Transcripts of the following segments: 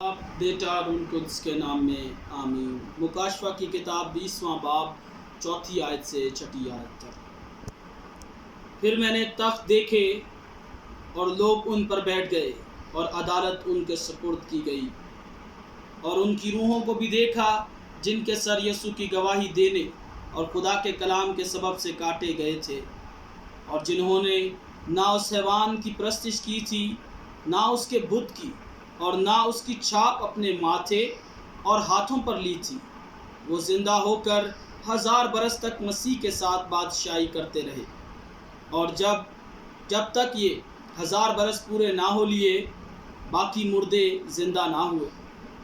باپ بیٹا روح القدس کے نام میں آمین۔ مکاشفہ کی کتاب 20واں باب 4 آیت سے 6 آیت تک۔ پھر میں نے تخت دیکھے اور لوگ ان پر بیٹھ گئے اور عدالت ان کے سپرد کی گئی، اور ان کی روحوں کو بھی دیکھا جن کے سر یسوع کی گواہی دینے اور خدا کے کلام کے سبب سے کاٹے گئے تھے، اور جنہوں نے نہ اس حیوان کی پرستش کی تھی، نہ اس کے بت کی، اور نہ اس کی چھاپ اپنے ماتھے اور ہاتھوں پر لی تھی، وہ زندہ ہو کر 1000 برس تک مسیح کے ساتھ بادشاہی کرتے رہے۔ اور جب تک یہ 1000 برس پورے نہ ہو لیے، باقی مردے زندہ نہ ہوئے۔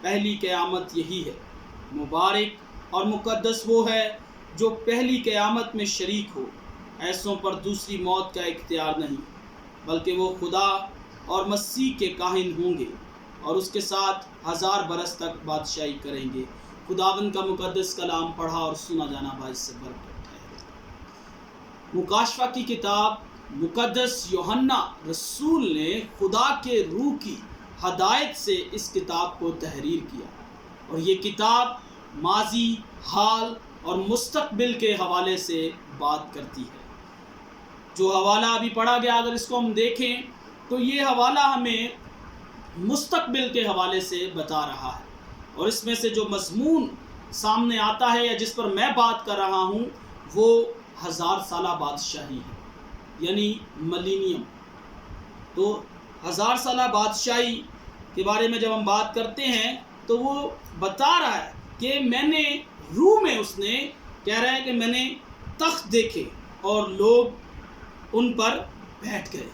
پہلی قیامت یہی ہے۔ مبارک اور مقدس وہ ہے جو پہلی قیامت میں شریک ہو۔ ایسوں پر دوسری موت کا اختیار نہیں، بلکہ وہ خدا اور مسیح کے کاہن ہوں گے اور اس کے ساتھ 1000 برس تک بادشاہی کریں گے۔ خداوند کا مقدس کلام پڑھا اور سنا جانا باعث سے برکت ہے۔ مکاشفہ کی کتاب مقدس یوحنا رسول نے خدا کے روح کی ہدایت سے اس کتاب کو تحریر کیا، اور یہ کتاب ماضی، حال اور مستقبل کے حوالے سے بات کرتی ہے۔ جو حوالہ ابھی پڑھا گیا، اگر اس کو ہم دیکھیں تو یہ حوالہ ہمیں مستقبل کے حوالے سے بتا رہا ہے، اور اس میں سے جو مضمون سامنے آتا ہے یا جس پر میں بات کر رہا ہوں وہ 1000 سالہ بادشاہی ہے، یعنی ملینیم۔ تو 1000 سالہ بادشاہی کے بارے میں جب ہم بات کرتے ہیں تو وہ بتا رہا ہے کہ میں نے روح میں، اس نے کہہ رہا ہے کہ میں نے تخت دیکھے اور لوگ ان پر بیٹھ گئے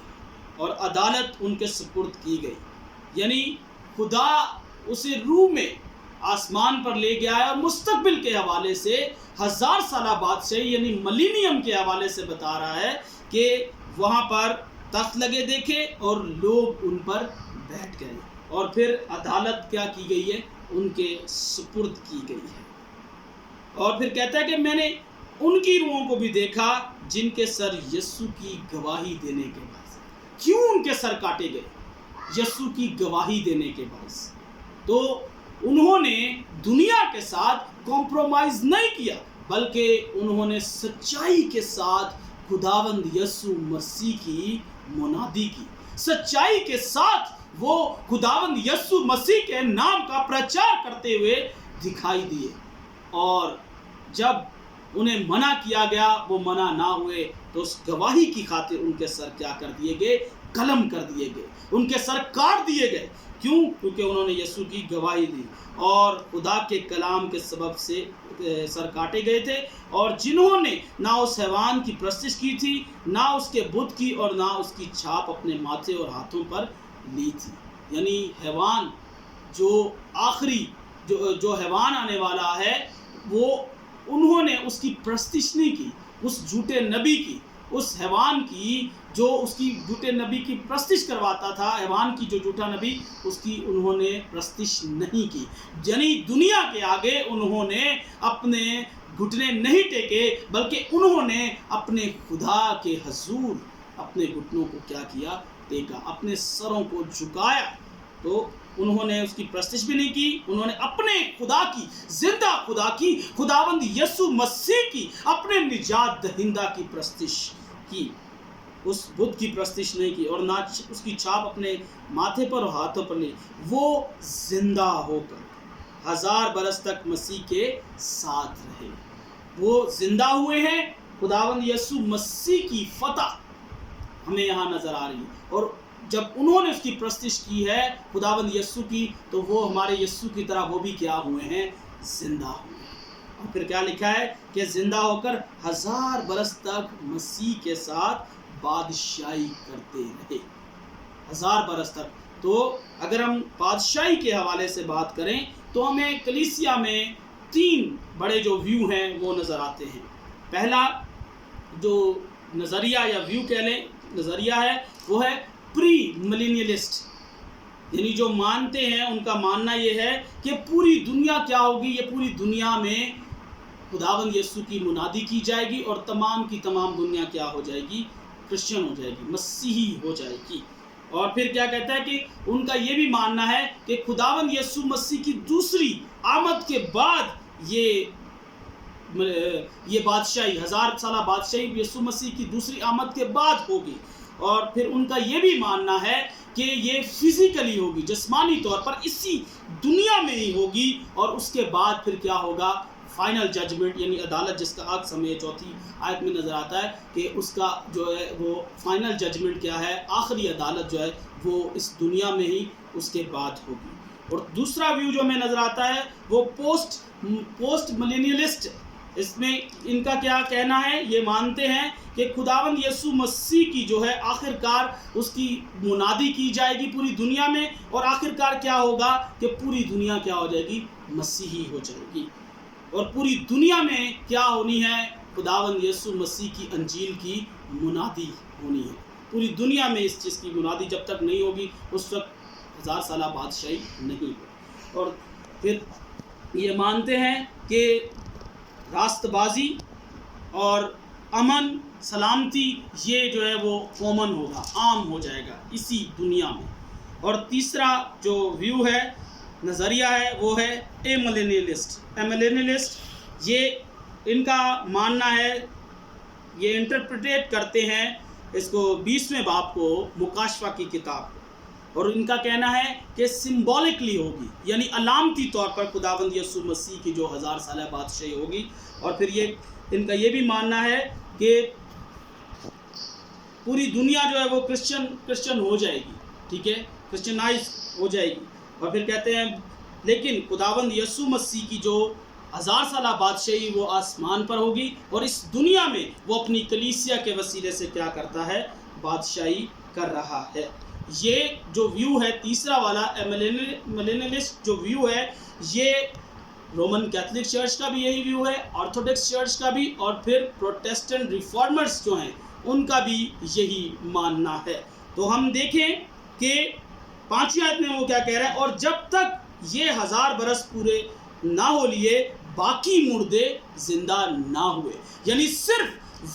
اور عدالت ان کے سپرد کی گئی، یعنی خدا اسے روح میں آسمان پر لے گیا ہے، اور مستقبل کے حوالے سے 1000 سالہ بادشاہی یعنی ملینیم کے حوالے سے بتا رہا ہے کہ وہاں پر تخت لگے دیکھے اور لوگ ان پر بیٹھ گئے، اور پھر عدالت کیا کی گئی ہے؟ ان کے سپرد کی گئی ہے۔ اور پھر کہتا ہے کہ میں نے ان کی روحوں کو بھی دیکھا جن کے سر یسوع کی گواہی دینے کے باعث۔ کیوں ان کے سر کاٹے گئے؟ یسوع کی گواہی دینے کے باعث۔ تو انہوں نے دنیا کے ساتھ کمپرومائز نہیں کیا، بلکہ انہوں نے سچائی کے ساتھ خداوند یسوع مسیح کی منادی کی۔ سچائی کے ساتھ وہ خداوند یسوع مسیح کے نام کا پرچار کرتے ہوئے دکھائی دیے، اور جب انہیں منع کیا گیا وہ منع نہ ہوئے، تو اس گواہی کی خاطر ان کے سر کیا کر دیے گئے؟ قلم کر دیے گئے، ان کے سر کاٹ دیے گئے۔ کیوں؟ کیونکہ انہوں نے یسوع کی گواہی دی اور خدا کے کلام کے سبب سے سر کاٹے گئے تھے۔ اور جنہوں نے نہ اس حیوان کی پرستش کی تھی، نہ اس کے بت کی، اور نہ اس کی چھاپ اپنے ماتھے اور ہاتھوں پر لی تھی، یعنی حیوان جو آخری جو حیوان آنے والا ہے، وہ انہوں نے اس کی پرستش نہیں کی، اس جھوٹے نبی کی، اس حیوان کی جو اس کی جھوٹے نبی کی پرستش کرواتا تھا، حیوان کی جو جھوٹا نبی، اس کی انہوں نے پرستش نہیں کی، یعنی دنیا کے آگے انہوں نے اپنے گھٹنے نہیں ٹیکے، بلکہ انہوں نے اپنے خدا کے حضور اپنے گھٹنوں کو کیا کیا؟ ٹیکا، اپنے سروں کو جھکایا۔ تو انہوں نے اس کی پرستش بھی نہیں کی، انہوں نے اپنے خدا کی، زندہ خدا کی، خداوند یسوع مسیح کی، اپنے نجات دہندہ کی پرستش کی، اس بت کی پرستش نہیں کی، اور نہ اس کی چھاپ اپنے ماتھے پر اور ہاتھوں پر لی۔ وہ زندہ ہو کر 1000 برس تک مسیح کے ساتھ رہے۔ وہ زندہ ہوئے ہیں۔ خداوند یسوع مسیح کی فتح ہمیں یہاں نظر آ رہی ہے، اور جب انہوں نے اس کی پرستش کی ہے خداوند یسوع کی، تو وہ ہمارے یسوع کی طرح وہ بھی کیا ہوئے ہیں؟ زندہ ہوئے ہیں۔ اور پھر کیا لکھا ہے کہ زندہ ہو کر 1000 برس تک مسیح کے ساتھ بادشاہی کرتے رہے، 1000 برس تک۔ تو اگر ہم بادشاہی کے حوالے سے بات کریں تو ہمیں کلیسیا میں 3 بڑے جو ویو ہیں وہ نظر آتے ہیں۔ پہلا جو نظریہ یا ویو کہہ لیں، نظریہ ہے، وہ ہے پری ملینیلسٹ، یعنی جو مانتے ہیں ان کا ماننا یہ ہے کہ پوری دنیا کیا ہوگی؟ یہ پوری دنیا میں خداوند یسوع کی منادی کی جائے گی، اور تمام کی تمام دنیا کیا ہو جائے گی؟ کرسچن ہو جائے گی، مسیحی ہو جائے گی۔ اور پھر کیا کہتا ہے کہ ان کا یہ بھی ماننا ہے کہ خداوند یسوع مسیح کی دوسری آمد کے بعد یہ بادشاہی 1000 سالہ بادشاہی یسوع مسیح کی دوسری آمد کے بعد ہوگی. اور پھر ان کا یہ بھی ماننا ہے کہ یہ فزیکلی ہوگی، جسمانی طور پر اسی دنیا میں ہی ہوگی، اور اس کے بعد پھر کیا ہوگا؟ فائنل ججمنٹ، یعنی عدالت، جس کا آج ہمیں 4 آیت میں نظر آتا ہے کہ اس کا جو ہے وہ فائنل ججمنٹ کیا ہے، آخری عدالت جو ہے وہ اس دنیا میں ہی اس کے بعد ہوگی. اور دوسرا ویو جو ہمیں نظر آتا ہے وہ پوسٹ ملینیلسٹ. اس میں ان کا کیا کہنا ہے؟ یہ مانتے ہیں کہ خداوند یسوع مسیح کی جو ہے آخر کار اس کی منادی کی جائے گی پوری دنیا میں، اور آخر کار کیا ہوگا کہ پوری دنیا کیا ہو جائے گی؟ مسیحی ہو جائے گی. اور پوری دنیا میں کیا ہونی ہے؟ خداوند یسوع مسیح کی انجیل کی منادی ہونی ہے. پوری دنیا میں اس چیز کی منادی جب تک نہیں ہوگی اس وقت 1000 سالہ بادشاہی نہیں ہوگی. اور پھر یہ مانتے ہیں کہ راست بازی اور امن سلامتی یہ جو ہے وہ کامن ہوگا، عام ہو جائے گا اسی دنیا میں. اور تیسرا جو ویو ہے، نظریہ ہے، وہ ہے ایملینیلسٹ. یہ ان کا ماننا ہے، یہ انٹرپریٹ کرتے ہیں اس کو 20ویں باب کو، مکاشفہ کی کتاب کو، اور ان کا کہنا ہے کہ سمبولکلی ہوگی، یعنی علامتی طور پر خداوند یسوع مسیح کی جو 1000 سالہ بادشاہی ہوگی. اور پھر یہ ان کا یہ بھی ماننا ہے کہ پوری دنیا جو ہے وہ کرسچن ہو جائے گی، ٹھیک ہے، کرسچنائز ہو جائے گی. اور پھر کہتے ہیں لیکن خداوند یسوع مسیح کی جو 1000 سالہ بادشاہی وہ آسمان پر ہوگی، اور اس دنیا میں وہ اپنی کلیسیا کے وسیلے سے کیا کرتا ہے؟ بادشاہی کر رہا ہے. یہ جو ویو ہے تیسرا والا ملینلسٹ جو ویو ہے، یہ رومن کیتھولک چرچ کا بھی یہی ویو ہے، آرتھوڈکس چرچ کا بھی، اور پھر پروٹیسٹنٹ ریفارمرز جو ہیں ان کا بھی یہی ماننا ہے. تو ہم دیکھیں کہ 5ویں آیت میں وہ کیا کہہ رہا ہے، اور جب تک یہ 1000 برس پورے نہ ہو لیے باقی مردے زندہ نہ ہوئے. یعنی صرف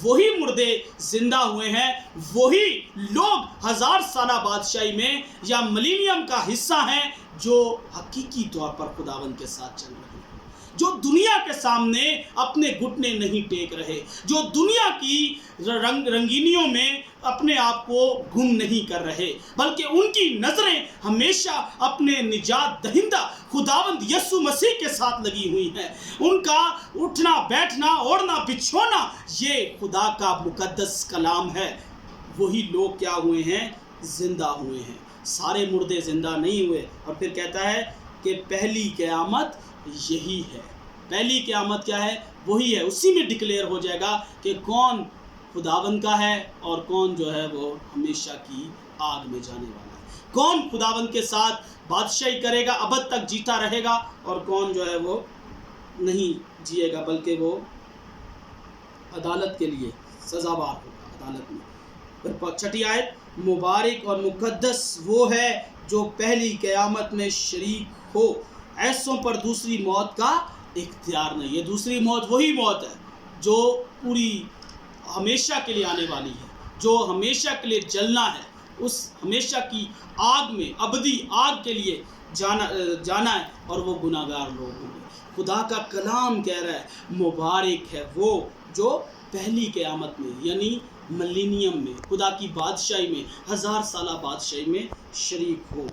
وہی مردے زندہ ہوئے ہیں، وہی لوگ 1000 سالہ بادشاہی میں یا ملینیم کا حصہ ہیں جو حقیقی طور پر خداوند کے ساتھ چل رہے ہیں، جو دنیا کے سامنے اپنے گھٹنے نہیں ٹیک رہے، جو دنیا کی رنگینیوں میں اپنے آپ کو گم نہیں کر رہے، بلکہ ان کی نظریں ہمیشہ اپنے نجات دہندہ خداوند یسوع مسیح کے ساتھ لگی ہوئی ہیں. ان کا اٹھنا بیٹھنا اوڑھنا بچھونا یہ خدا کا مقدس کلام ہے. وہی لوگ کیا ہوئے ہیں؟ زندہ ہوئے ہیں. سارے مردے زندہ نہیں ہوئے. اور پھر کہتا ہے کہ پہلی قیامت یہی ہے. پہلی قیامت کیا ہے؟ وہی ہے. اسی میں ڈکلیئر ہو جائے گا کہ کون خداوند کا ہے اور کون جو ہے وہ ہمیشہ کی آگ میں جانے والا ہے. کون خداوند کے ساتھ بادشاہی کرے گا، ابد تک جیتا رہے گا، اور کون جو ہے وہ نہیں جیے گا بلکہ وہ عدالت کے لیے سزاوار ہوگا عدالت میں. پھر 6 آیت، مبارک اور مقدس وہ ہے جو پہلی قیامت میں شریک ہو، ایسوں پر دوسری موت کا اختیار نہیں. یہ دوسری موت وہی موت ہے جو پوری ہمیشہ کے لیے آنے والی ہے، جو ہمیشہ کے لیے جلنا ہے، اس ہمیشہ کی آگ میں، ابدی آگ کے لیے جانا ہے، اور وہ گناہگار لوگ ہوں گے. خدا کا کلام کہہ رہا ہے مبارک ہے وہ جو پہلی قیامت میں، یعنی ملینیم میں، خدا کی بادشاہی میں، 1000 سالہ بادشاہی میں شریک ہو.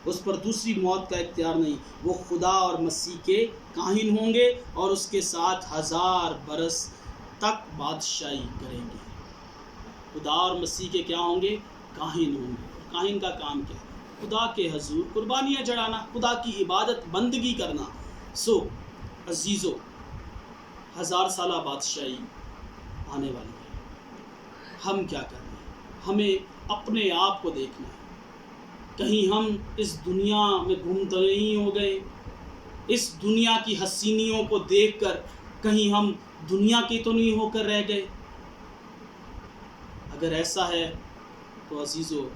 اس پر دوسری موت کا اختیار نہیں. وہ خدا اور مسیح کے کاہن ہوں گے اور اس کے ساتھ 1000 برس تک بادشاہی کریں گے. خدا اور مسیح کے کیا ہوں گے؟ کاہن ہوں گے. کاہن کا کام کیا ہے؟ خدا کے حضور قربانیاں چڑھانا، خدا کی عبادت بندگی کرنا. سو عزیزو، 1000 سالہ بادشاہی آنے والی ہے. ہم کیا کر رہے ہیں؟ ہمیں اپنے آپ کو دیکھنا ہے. کہیں ہم اس دنیا میں گم تو نہیں ہو گئے؟ اس دنیا کی حسینیوں کو دیکھ کر کہیں ہم دنیا کے تو نہیں ہو کر رہ گئے؟ اگر ایسا ہے تو عزیزو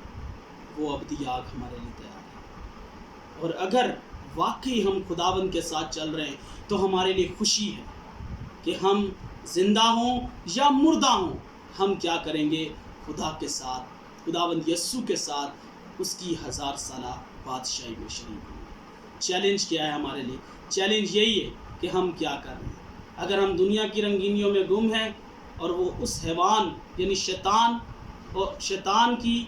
وہ ابدی آگ ہمارے لیے تیار ہے. اور اگر واقعی ہم خداوند کے ساتھ چل رہے ہیں تو ہمارے لیے خوشی ہے کہ ہم زندہ ہوں یا مردہ ہوں، ہم کیا کریں گے؟ خدا کے ساتھ، خداوند یسوع کے ساتھ اس کی 1000 سالہ بادشاہی میں شریک ہوں۔ چیلنج کیا ہے ہمارے لیے؟ چیلنج یہی ہے کہ ہم کیا کر رہے ہیں۔ اگر ہم دنیا کی رنگینیوں میں گم ہیں اور وہ اس حیوان یعنی شیطان کی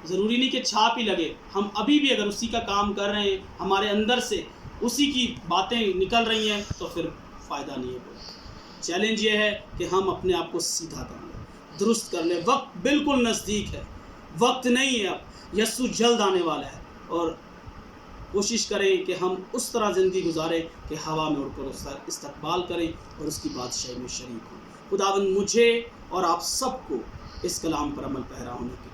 ضروری نہیں کہ چھاپ ہی لگے، ہم ابھی بھی اگر اسی کا کام کر رہے ہیں، ہمارے اندر سے اسی کی باتیں نکل رہی ہیں، تو پھر فائدہ نہیں ہے کوئی۔ چیلنج یہ ہے کہ ہم اپنے آپ کو سیدھا کر لیں، درست کر لیں۔ وقت بالکل نزدیک ہے، وقت نہیں ہے اب، یسوع جلد آنے والا ہے، اور کوشش کریں کہ ہم اس طرح زندگی گزاریں کہ ہوا میں اڑ کر اس کا استقبال کریں اور اس کی بادشاہی میں شریک ہوں۔ خداوند مجھے اور آپ سب کو اس کلام پر عمل پیرا ہونے کی